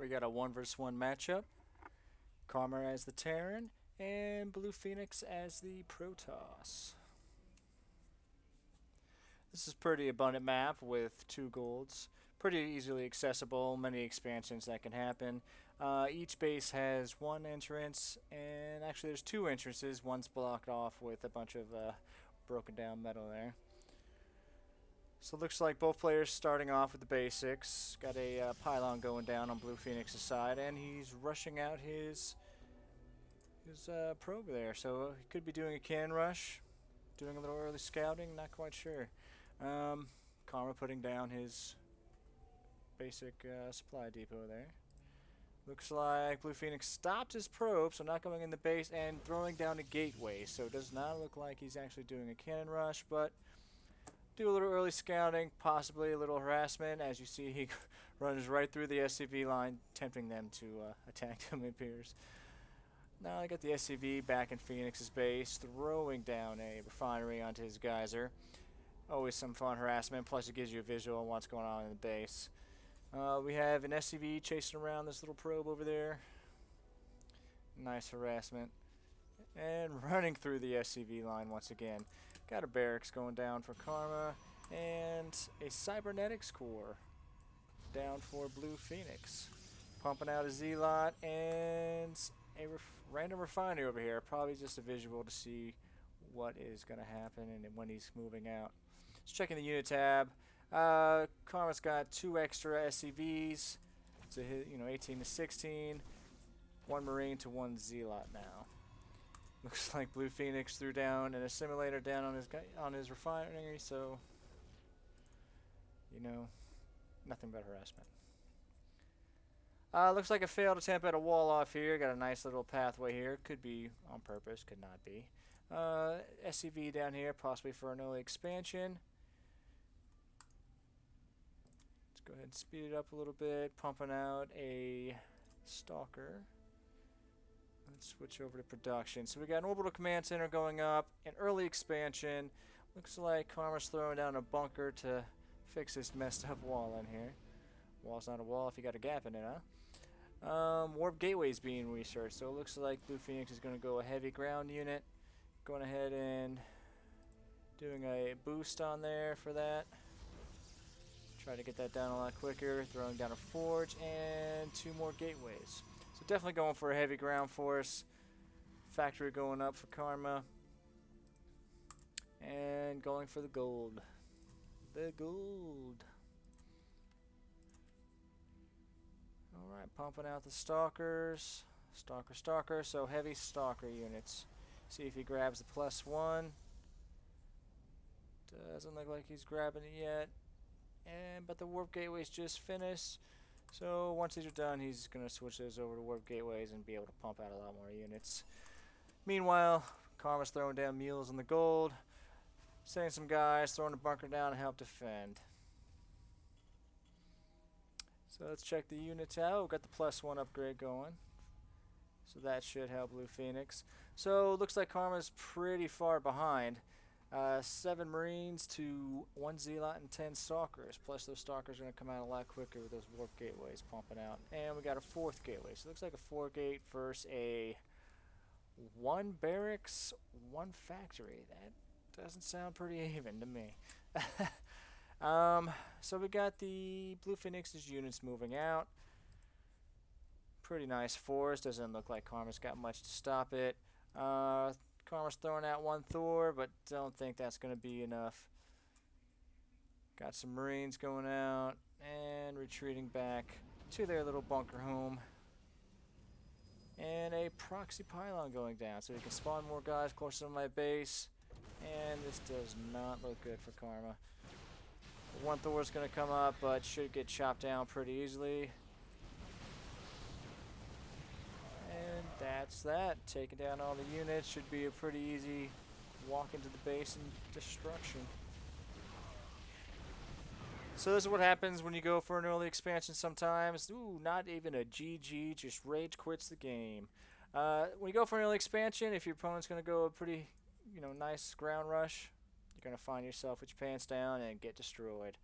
we got a 1 versus 1 matchup. Karma as the Terran, and Blue Phoenix as the Protoss. This is a pretty abundant map with 2 golds. Pretty easily accessible, many expansions that can happen. Each base has 1 entrance, and actually there's 2 entrances. One's blocked off with a bunch of broken down metal there. So it looks like both players starting off with the basics. Got a pylon going down on Blue Phoenix's side, and he's rushing out his probe there. So he could be doing a cannon rush, doing a little early scouting, not quite sure. Karma putting down his basic supply depot there. Looks like Blue Phoenix stopped his probe, so not going in the base, and throwing down a gateway. So it does not look like he's actually doing a cannon rush, but do a little early scouting, possibly a little harassment. As you see, he runs right through the SCV line, tempting them to attack him, it appears. Now I got the SCV back in Phoenix's base, throwing down a refinery onto his geyser. Always some fun harassment, plus it gives you a visual on what's going on in the base. We have an SCV chasing around this little probe over there. Nice harassment. And running through the SCV line once again. Got a barracks going down for Karma, and a cybernetics core down for Blue Phoenix. Pumping out a Z-Lot and a random refinery over here. Probably just a visual to see what is going to happen and when he's moving out. Just checking the unit tab. Karma's got 2 extra SCVs. So 18 to 16. 1 Marine to 1 Z-Lot now. Looks like Blue Phoenix threw down an assimilator down on his refinery, so nothing but harassment. Looks like a failed attempt at a wall off here. Got a nice little pathway here. Could be on purpose, could not be. SCV down here, possibly for an early expansion. Let's go ahead and speed it up a little bit. Pumping out a Stalker. Let's switch over to production. So we got an orbital command center going up, an early expansion. Looks like Karma's throwing down a bunker to fix this messed up wall in here. Wall's not a wall if you got a gap in it, huh? Warp gateway's being researched, so it looks like Blue Phoenix is going to go a heavy ground unit. Going ahead and doing a boost on there for that. Try to get that down a lot quicker. Throwing down a forge and 2 more gateways. So definitely going for a heavy ground force. Factory going up for Karma. And going for the gold. The gold. Alright, pumping out the Stalkers. Stalker. So heavy Stalker units. See if he grabs the +1. Doesn't look like he's grabbing it yet. But the warp gateway's just finished. So once these are done, he's going to switch those over to warp gateways and be able to pump out a lot more units. Meanwhile, Karma's throwing down mules on the gold, sending some guys, throwing a bunker down to help defend. So let's check the units out. We've got the +1 upgrade going. So that should help Blue Phoenix. So it looks like Karma's pretty far behind. 7 Marines to 1 Z-Lot and 10 Stalkers. Plus those Stalkers are going to come out a lot quicker with those warp gateways pumping out. And we got a 4th gateway. So it looks like a 4 gate versus a 1 barracks, 1 factory. That doesn't sound pretty even to me. So we got the Blue Phoenix's units moving out. Pretty nice force. Doesn't look like Karma's got much to stop it. Karma's throwing out 1 Thor, but don't think that's going to be enough. Got some Marines going out and retreating back to their little bunker home. And a proxy pylon going down, so we can spawn more guys closer to my base. And this does not look good for Karma. 1 Thor's going to come up, but should get chopped down pretty easily. And that's that. Taking down all the units should be a pretty easy walk into the base and destruction. So this is what happens when you go for an early expansion sometimes. Ooh, not even a GG, just rage quits the game. When you go for an early expansion, if your opponent's going to go a pretty nice ground rush, you're going to find yourself with your pants down and get destroyed.